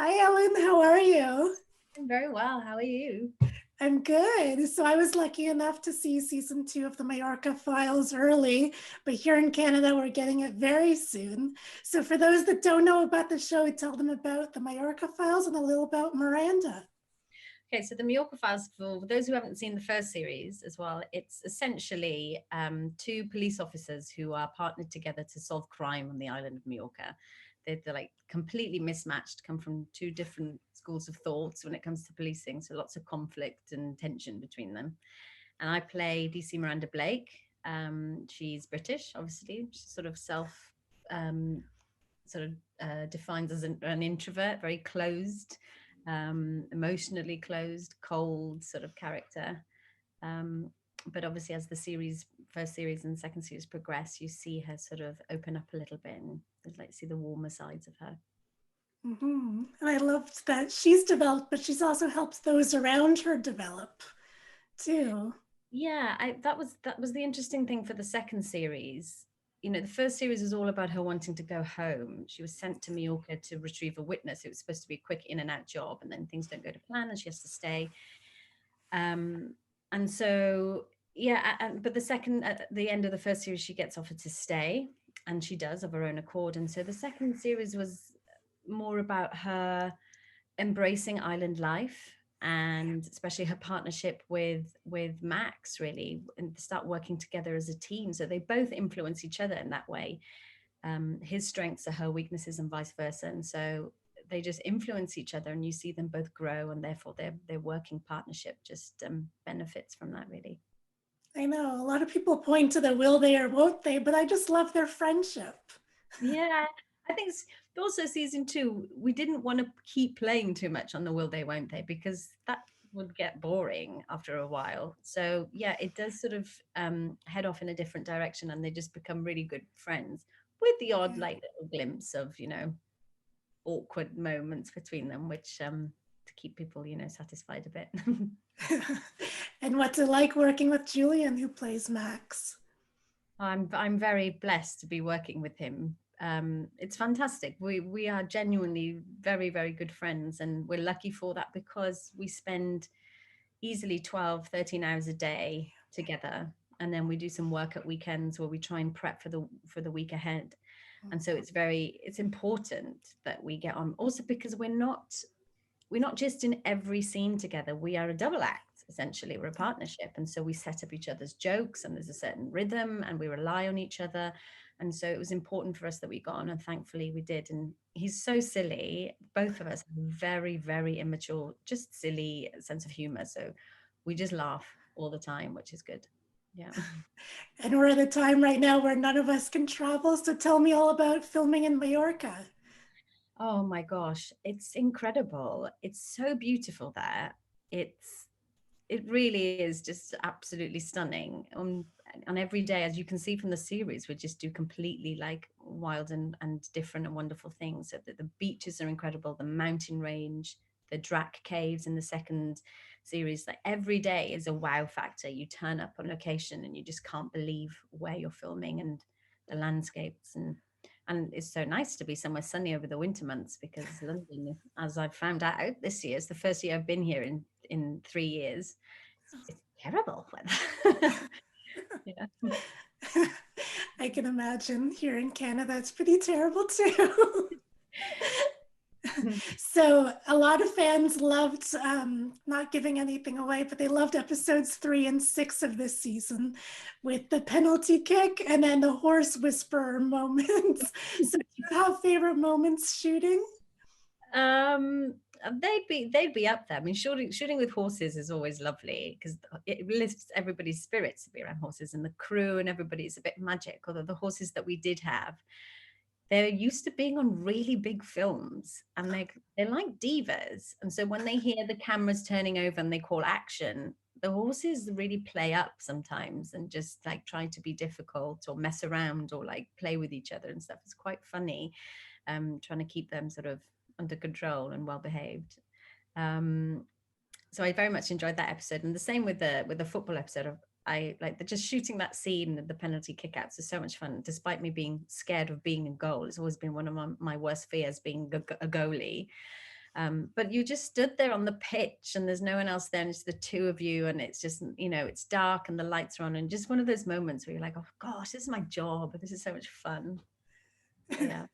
Hi, Ellen. How are you? I'm very well. How are you? I'm good. So I was lucky enough to see season 2 of the Mallorca Files early, but here in Canada, we're getting it very soon. So for those that don't know about the show, tell them about the Mallorca Files and a little about Miranda. Okay, so the Mallorca Files, for those who haven't seen the first series as well, it's essentially two police officers who are partnered together to solve crime on the island of Mallorca. They're like completely mismatched, come from two different schools of thoughts when it comes to policing. So lots of conflict and tension between them. And I play DC Miranda Blake. She's British, obviously. She's sort of um, defines as an introvert, very closed, emotionally closed, cold sort of character. Um, but obviously, as the first series and second series progress, you see her sort of open up a little bit and like see the warmer sides of her. And I loved that she's developed, but she's also helped those around her develop too. Yeah, that was the interesting thing for the second series. The first series was all about her wanting to go home. She was sent to Mallorca to retrieve a witness. It was supposed to be a quick in and out job, and then things don't go to plan, and she has to stay. And so, yeah, but the second, at the end of the first series, she gets offered to stay, and she does of her own accord. And so the second series was more about her embracing island life, and especially her partnership with Max, really, and start working together as a team. So they both influence each other in that way. His strengths are her weaknesses, and vice versa. And so they just influence each other, and you see them both grow, and therefore their working partnership just benefits from that, really. I know a lot of people point to the will they or won't they, but I just love their friendship. Yeah, I think also season two, we didn't want to keep playing too much on the will they, won't they, because that would get boring after a while. So yeah, it does sort of head off in a different direction, and they just become really good friends with the odd Yeah. like little glimpse of awkward moments between them, which to keep people satisfied a bit. And what's it like working with Julian, who plays Max? I'm very blessed to be working with him. It's fantastic. We are genuinely very, very good friends, and we're lucky for that because we spend easily 12, 13 hours a day together. And then we do some work at weekends where we try and prep for the week ahead. And so it's important that we get on, also because we're not just in every scene together. We are a double act, essentially. We're a partnership. And so we set up each other's jokes, and there's a certain rhythm, and we rely on each other. And so it was important for us that we got on, and thankfully we did. And he's so silly. Both of us have very, very immature, just silly sense of humor. So we just laugh all the time, which is good. Yeah. And we're at a time right now where none of us can travel. So tell me all about filming in Mallorca. Oh my gosh, it's incredible. It's so beautiful there. It really is just absolutely stunning. On every day, as you can see from the series, we just do completely like wild and different and wonderful things. So the beaches are incredible, the mountain range, the Drac caves in the second series. Like every day is a wow factor. You turn up on location and you just can't believe where you're filming and the landscapes, and it's so nice to be somewhere sunny over the winter months, because London, as I've found out this year, is the first year I've been here in 3 years. It's terrible weather. Yeah. I can imagine here in Canada, it's pretty terrible too. So a lot of fans loved, not giving anything away, but they loved episodes 3 and 6 of this season with the penalty kick and then the horse whisperer moments. So do you have favorite moments shooting? um they'd be up there. I mean, shooting with horses is always lovely because it lifts everybody's spirits to be around horses, and the crew and everybody is a bit magic. Although the horses that we did have, they're used to being on really big films, and they're like divas. And so when they hear the cameras turning over and they call action, the horses really play up sometimes and just like try to be difficult or mess around or like play with each other and stuff. It's quite funny, trying to keep them sort of under control and well behaved. Um, so I very much enjoyed that episode, and the same with the football episode. I like just shooting that scene and the penalty kickouts is so much fun. Despite me being scared of being a goal, it's always been one of my worst fears, being a goalie. But you just stood there on the pitch and there's no one else there and it's the two of you and it's just, it's dark and the lights are on and just one of those moments where you're like, oh gosh, this is my job. This is so much fun. So, yeah.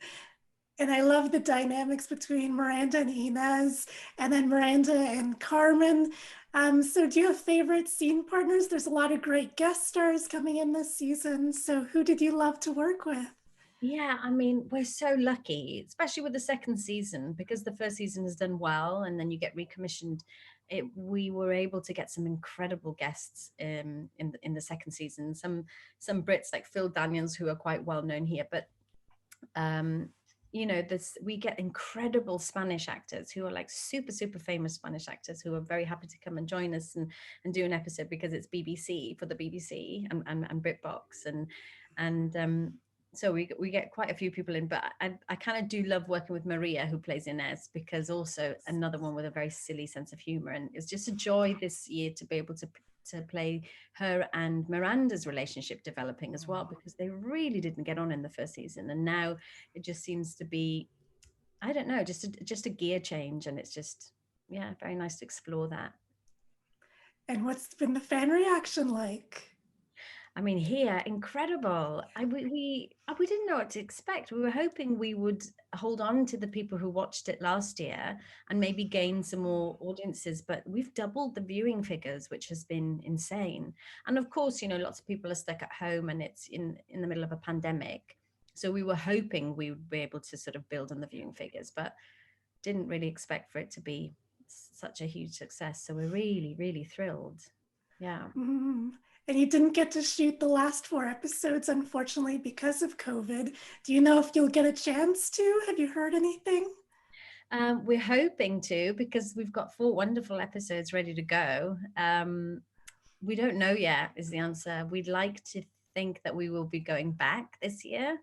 And I love the dynamics between Miranda and Inez, and then Miranda and Carmen. So do you have favorite scene partners? There's a lot of great guest stars coming in this season. So who did you love to work with? Yeah, I mean, we're so lucky, especially with the second season, because the first season has done well and then you get recommissioned. We were able to get some incredible guests in the second season. Some Brits like Phil Daniels, who are quite well known here, but we get incredible Spanish actors who are like super, super famous Spanish actors who are very happy to come and join us and do an episode because it's BBC for the BBC and BritBox and so we get quite a few people in, but I kind of do love working with Maria, who plays Inez, because also another one with a very silly sense of humor, and it's just a joy this year to be able to play her and Miranda's relationship developing as well, because they really didn't get on in the first season, and now it just seems to be, I don't know, just a gear change, and it's just, yeah, very nice to explore that. And what's been the fan reaction like? I mean, here, incredible. We didn't know what to expect. We were hoping we would hold on to the people who watched it last year and maybe gain some more audiences, but we've doubled the viewing figures, which has been insane. And of course, lots of people are stuck at home and it's in the middle of a pandemic. So we were hoping we would be able to sort of build on the viewing figures, but didn't really expect for it to be such a huge success. So we're really, really thrilled. Yeah. Mm-hmm. And you didn't get to shoot the last 4 episodes, unfortunately, because of COVID. Do you know if you'll get a chance to? Have you heard anything? We're hoping to, because we've got 4 wonderful episodes ready to go. We don't know yet is the answer. We'd like to think that we will be going back this year,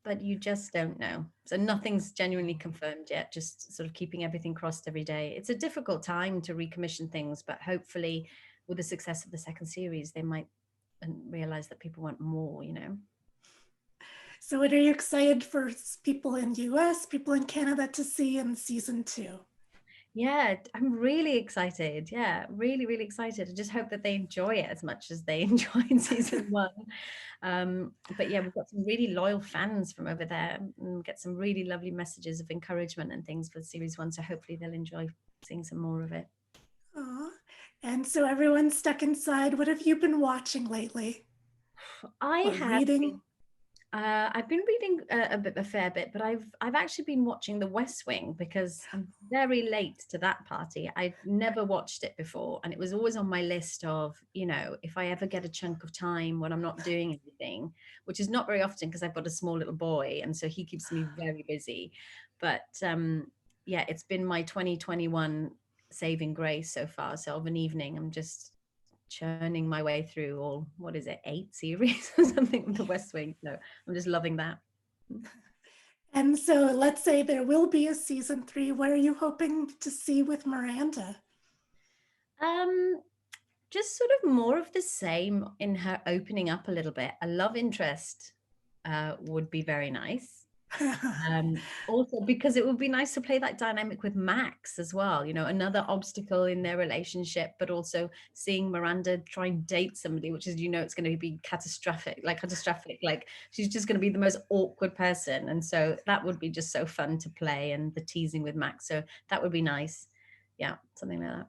but you just don't know. So nothing's genuinely confirmed yet, just sort of keeping everything crossed every day. It's a difficult time to recommission things, but hopefully with the success of the second series, they might realize that people want more, So what are you excited for people in US, people in Canada to see in season 2? Yeah, I'm really excited. Yeah, really, really excited. I just hope that they enjoy it as much as they enjoyed season 1. But yeah, we've got some really loyal fans from over there and get some really lovely messages of encouragement and things for series 1. So hopefully they'll enjoy seeing some more of it. Aww. And so everyone's stuck inside. What have you been watching lately? Or reading? I've been reading a fair bit, but I've actually been watching The West Wing because I'm very late to that party. I've never watched it before, and it was always on my list of, if I ever get a chunk of time when I'm not doing anything, which is not very often because I've got a small little boy, and so he keeps me very busy. But yeah, it's been my 2021 saving grace so far. So of an evening, I'm just churning my way through all, 8 series or something with The West Wing. So I'm just loving that. And so let's say there will be a season 3. What are you hoping to see with Miranda? Just sort of more of the same in her opening up a little bit. A love interest would be very nice. Also because it would be nice to play that dynamic with Max as well, another obstacle in their relationship, but also seeing Miranda try and date somebody, which is, it's going to be catastrophic, like she's just going to be the most awkward person, and so that would be just so fun to play, and the teasing with Max, so that would be nice. Yeah, something like that.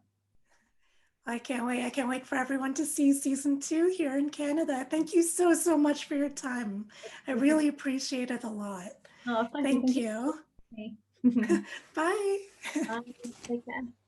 I can't wait. I can't wait for everyone to see season 2 here in Canada. Thank you so, so much for your time. I really appreciate it a lot. Oh, thank Thank you. you. Thank you. Bye. Bye. Take care.